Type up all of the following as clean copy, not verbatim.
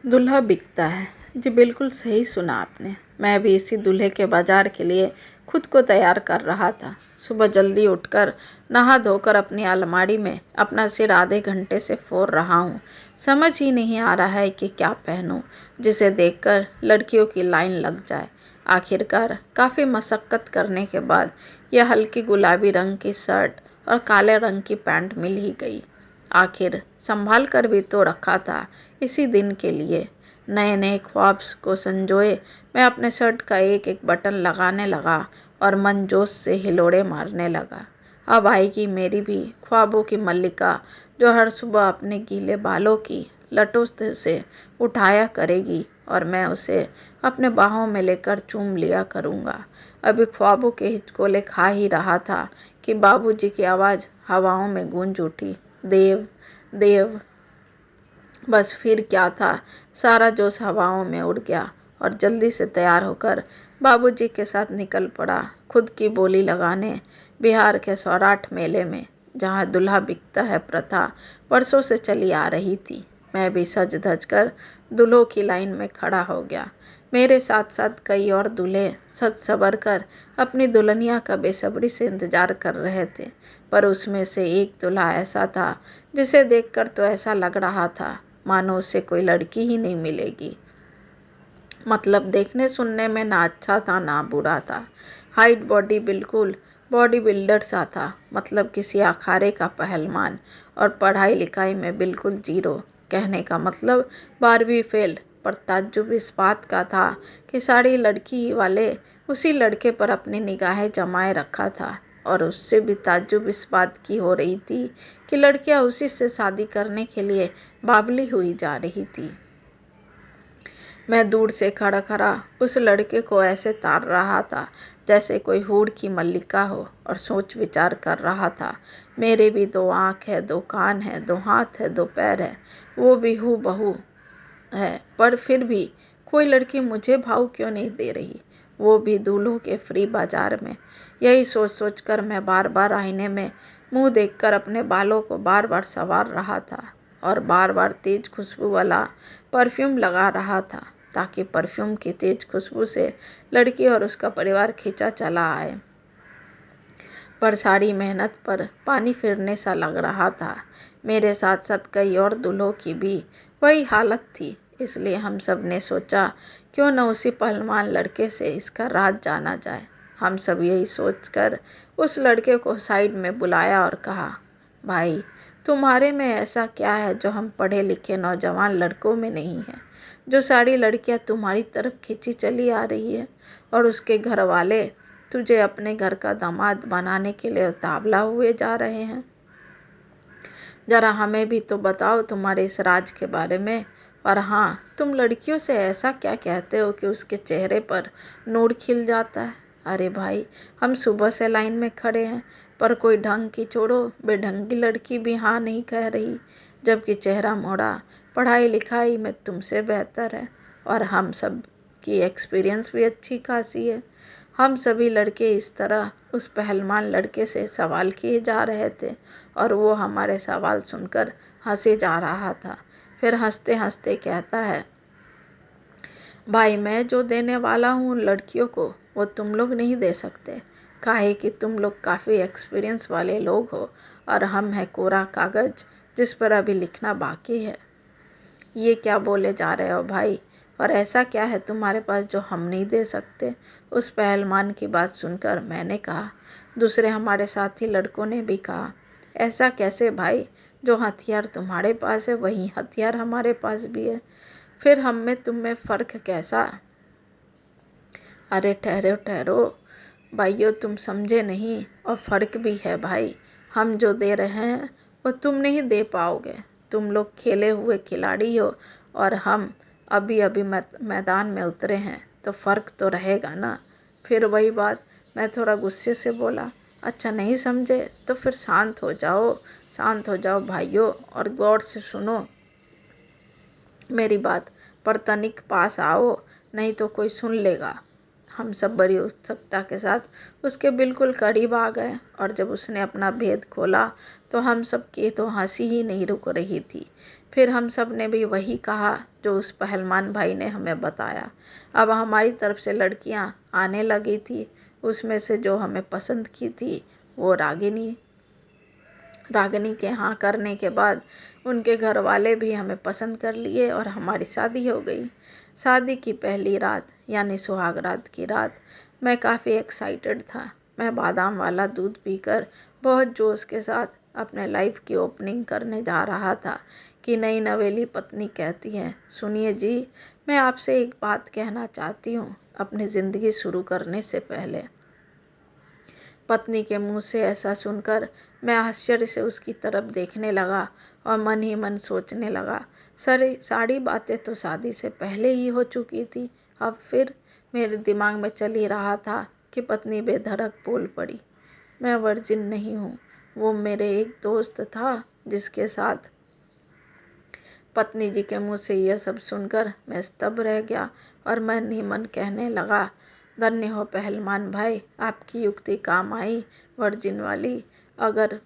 दूल्हा बिकता है। जी बिल्कुल सही सुना आपने। मैं भी इसी दूल्हे के बाजार के लिए खुद को तैयार कर रहा था। सुबह जल्दी उठकर नहा धोकर अपनी अलमारी में अपना सिर आधे घंटे से फोड़ रहा हूँ। समझ ही नहीं आ रहा है कि क्या पहनूं जिसे देखकर लड़कियों की लाइन लग जाए। आखिरकार काफ़ी मशक्क़त करने के बाद यह हल्की गुलाबी रंग की शर्ट और काले रंग की पैंट मिल ही गई। आखिर संभाल कर भी तो रखा था इसी दिन के लिए। नए नए ख्वाब को संजोए मैं अपने शर्ट का एक एक बटन लगाने लगा और मन जोश से हिलोड़े मारने लगा। अब आएगी मेरी भी ख्वाबों की मल्लिका, जो हर सुबह अपने गीले बालों की लटों से उठाया करेगी और मैं उसे अपने बाहों में लेकर चूम लिया करूँगा। अभी ख्वाबों के हिचकोले खा ही रहा था कि बाबूजी की आवाज़ हवाओं में गूंज उठी, देव देव। बस फिर क्या था, सारा जोश हवाओं में उड़ गया और जल्दी से तैयार होकर बाबूजी के साथ निकल पड़ा खुद की बोली लगाने बिहार के सौराठ मेले में, जहाँ दूल्हा बिकता है प्रथा वर्षों से चली आ रही थी। मैं भी सज धज कर दूल्हों की लाइन में खड़ा हो गया। मेरे साथ साथ कई और दूल्हे सज सवर कर अपनी दुल्हनिया का बेसब्री से इंतजार कर रहे थे। पर उसमें से एक दूल्हा ऐसा था जिसे देखकर तो ऐसा लग रहा था मानो उसे कोई लड़की ही नहीं मिलेगी। मतलब देखने सुनने में ना अच्छा था ना बुरा था। हाइट बॉडी बिल्कुल बॉडी बिल्डर सा था, मतलब किसी अखाड़े का पहलवान। और पढ़ाई लिखाई में बिल्कुल जीरो, कहने का मतलब 12वीं फेल। पर ताज्जुब इस बात का था कि सारी लड़की वाले उसी लड़के पर अपनी निगाहें जमाए रखा था। और उससे भी ताज्जुब इस बात की हो रही थी कि लड़कियां उसी से शादी करने के लिए बावली हुई जा रही थी। मैं दूर से खड़ा खड़ा उस लड़के को ऐसे तार रहा था जैसे कोई हूर की मल्लिका हो और सोच विचार कर रहा था। मेरे भी 2 आँख है, 2 कान है, 2 हाथ है, 2 पैर है, वो भी हूबहू है। पर फिर भी कोई लड़की मुझे भाव क्यों नहीं दे रही, वो भी दूल्हों के फ्री बाजार में। यही सोच सोच कर मैं बार बार आईने में मुंह देखकर अपने बालों को बार बार संवार रहा था और बार बार तेज खुशबू वाला परफ्यूम लगा रहा था, ताकि परफ्यूम की तेज खुशबू से लड़की और उसका परिवार खींचा चला आए। पर सारी मेहनत पर पानी फिरने सा लग रहा था। मेरे साथ साथ कई और दूल्हों की भी वही हालत थी। इसलिए हम सब ने सोचा क्यों न उसी पहलवान लड़के से इसका राज जाना जाए। हम सब यही सोचकर उस लड़के को साइड में बुलाया और कहा, भाई तुम्हारे में ऐसा क्या है जो हम पढ़े लिखे नौजवान लड़कों में नहीं है, जो सारी लड़कियां तुम्हारी तरफ खींची चली आ रही है और उसके घर वाले तुझे अपने घर का दामाद बनाने के लिए उतावला हुए जा रहे हैं। जरा हमें भी तो बताओ तुम्हारे इस राज के बारे में। और हाँ, तुम लड़कियों से ऐसा क्या कहते हो कि उसके चेहरे पर नूर खिल जाता है। अरे भाई, हम सुबह से लाइन में खड़े हैं पर कोई ढंग की छोड़ो बेढंगी लड़की भी हाँ नहीं कह रही, जबकि चेहरा मोड़ा पढ़ाई लिखाई में तुमसे बेहतर है और हम सब की एक्सपीरियंस भी अच्छी खासी है। हम सभी लड़के इस तरह उस पहलवान लड़के से सवाल किए जा रहे थे और वो हमारे सवाल सुनकर हंसे जा रहा था। फिर हंसते हंसते कहता है, भाई मैं जो देने वाला हूँ उन लड़कियों को वो तुम लोग नहीं दे सकते, काहे कि तुम लोग काफ़ी एक्सपीरियंस वाले लोग हो और हम हैं कोरा कागज़ जिस पर अभी लिखना बाकी है। ये क्या बोले जा रहे हो भाई, और ऐसा क्या है तुम्हारे पास जो हम नहीं दे सकते। उस पहलवान की बात सुनकर मैंने कहा। दूसरे हमारे साथी लड़कों ने भी कहा, ऐसा कैसे भाई, जो हथियार तुम्हारे पास है वही हथियार हमारे पास भी है, फिर हम में तुम में फ़र्क कैसा। अरे ठहरो ठहरो भाइयों, तुम समझे नहीं, और फ़र्क भी है भाई। हम जो दे रहे हैं वो तुम नहीं दे पाओगे। तुम लोग खेले हुए खिलाड़ी हो और हम अभी अभी मैदान में उतरे हैं, तो फ़र्क तो रहेगा ना। फिर वही बात, मैं थोड़ा गुस्से से बोला, अच्छा नहीं समझे तो फिर शांत हो जाओ, शांत हो जाओ भाइयों और गौर से सुनो मेरी बात। पर तनिक पास आओ, नहीं तो कोई सुन लेगा। हम सब बड़ी उत्सुकता के साथ उसके बिल्कुल करीब आ गए और जब उसने अपना भेद खोला तो हम सब की तो हंसी ही नहीं रुक रही थी। फिर हम सब ने भी वही कहा जो उस पहलवान भाई ने हमें बताया। अब हमारी तरफ से लड़कियां आने लगी थी। उसमें से जो हमें पसंद की थी वो रागिनी के हाँ करने के बाद उनके घर वाले भी हमें पसंद कर लिए और हमारी शादी हो गई। शादी की पहली रात यानी सुहाग रात की रात मैं काफ़ी एक्साइटेड था। मैं बादाम वाला दूध पीकर बहुत जोश के साथ अपने लाइफ की ओपनिंग करने जा रहा था कि नई नवेली पत्नी कहती है, सुनिए जी, मैं आपसे एक बात कहना चाहती हूँ अपनी ज़िंदगी शुरू करने से पहले। पत्नी के मुंह से ऐसा सुनकर मैं आश्चर्य से उसकी तरफ देखने लगा और मन ही मन सोचने लगा, सारी बातें तो शादी से पहले ही हो चुकी थी। अब फिर मेरे दिमाग में चल ही रहा था कि पत्नी बेधड़क बोल पड़ी, मैं वर्जिन नहीं हूँ। वो मेरे एक दोस्त था जिसके साथ। पत्नी जी के मुंह से यह सब सुनकर मैं स्तब्ध रह गया और मन ही मन कहने लगा, धन्य हो पहलवान भाई, आपकी युक्ति काम आई वर्जिन वाली। अगर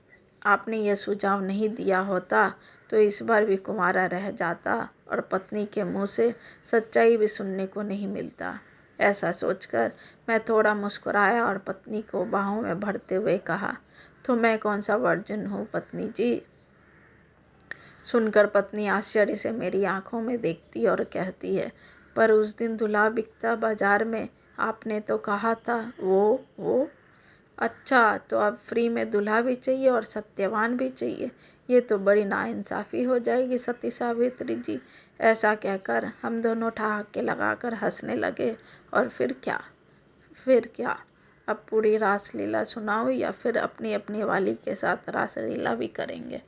आपने यह सुझाव नहीं दिया होता तो इस बार भी कुंवारा रह जाता और पत्नी के मुंह से सच्चाई भी सुनने को नहीं मिलता। ऐसा सोचकर मैं थोड़ा मुस्कुराया और पत्नी को बाहों में भरते हुए कहा, तो मैं कौन सा वर्जिन हूँ पत्नी जी। सुनकर पत्नी आश्चर्य से मेरी आंखों में देखती और कहती है, पर उस दिन दूल्हा बिकता बाजार में, आपने तो कहा था वो अच्छा, तो अब फ्री में दूल्हा भी चाहिए और सत्यवान भी चाहिए। ये तो बड़ी नाइंसाफ़ी हो जाएगी सती सावित्री जी। ऐसा कहकर हम दोनों ठहाके लगाकर हंसने लगे। और फिर क्या, अब पूरी रासलीला सुनाऊं या फिर अपनी अपनी वाली के साथ रासलीला भी करेंगे।